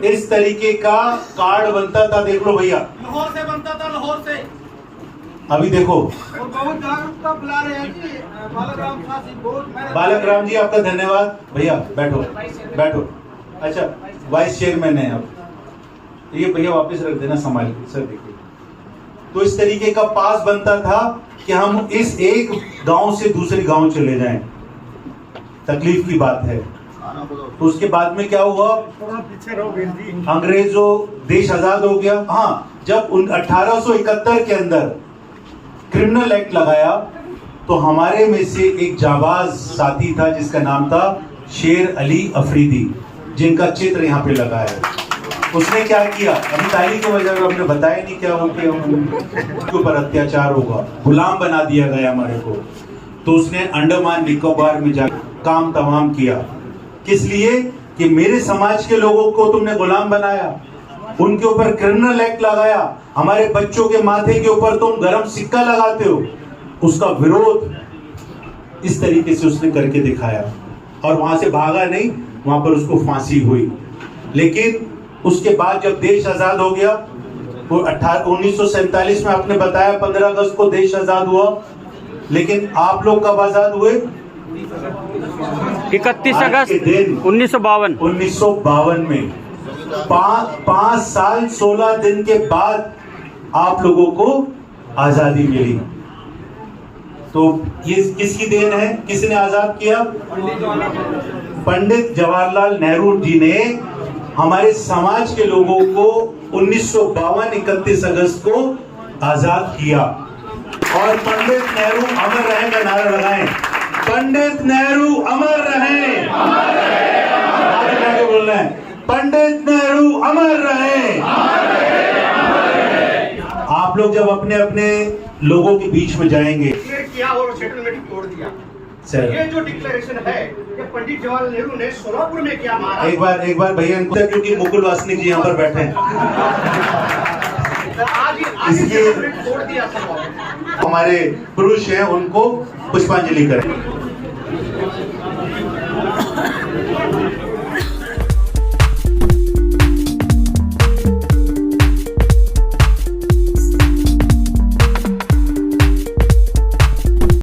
इस तरीके का कार्ड बनता था, देख लो भैया, लाहौर से बनता था, लाहौर से। अभी देखो। और बहुत जागरूकता फैला रहे हैं जी बालक राम जी, बहुत। बालक राम जी आपका धन्यवाद। भैया बैठो बैठो। अच्छा वाइस चेयरमैन है आप, ये भैया वापस रख देना संभाल के। सर देखिए, तो इस तरीके का पास बनता था कि हम इस एक गांव से दूसरे गांव चले जाएं, तकलीफ की बात है। तो उसके बाद में क्या हुआ, अंग्रेजों देश आजाद हो गया। हाँ, जब 1871 के अंदर क्रिमिनल एक्ट लगाया तो हमारे में से एक जाबाज साथी था जिसका नाम था शेर अली अफरीदी, जिनका चित्र यहाँ पे लगा है। उसने क्या किया, अभी ताली की वजह से हमने बताया नहीं क्या हो गया, उसके ऊपर अत्याचार होगा, गुलाम बना दिया गया हमारे को। तो उसने अंडमान निकोबार में जाकर काम तमाम किया। किस लिए कि मेरे समाज के लोगों को तुमने गुलाम बनाया, उनके ऊपर क्रिमिनल एक्ट लगाया, हमारे बच्चों के माथे के ऊपर तुम गरम सिक्का लगाते हो। उसका विरोध इस तरीके से उसने करके दिखाया और वहां से भागा नहीं, वहां पर उसको फांसी हुई। लेकिन उसके बाद जब देश आजाद हो गया, वो 1947 में आपने बताया 15 अगस्त को देश आजाद हुआ, लेकिन आप लोग कब आजाद हुए? 31 अगस्त 1952 में। 5 साल 16 दिन के बाद आप लोगों को आजादी मिली। तो ये किसकी देन है, किसने आजाद किया? पंडित जवाहरलाल नेहरू जी ने हमारे समाज के लोगों को 1952 31 अगस्त को आजाद किया। और पंडित नेहरू अमर रहे का नारा लगाएं, पंडित नेहरू अमर रहे, आगे बोलना है, पंडित नेहरू अमर रहे। आप लोग जब अपने अपने लोगों के बीच में जाएंगे, किया और सेटलमेंट तोड़ दिया। ये जो डिक्लेरेशन है ये पंडित जवाहरलाल नेहरू ने सोलापुर में किया। एक बार भैया इनको, क्योंकि मुकुल वासनिक जी यहाँ पर बैठे हैं, इसलिए तोड़ दिया। हमारे पुरुष हैं उनको पुष्पांजलि करें।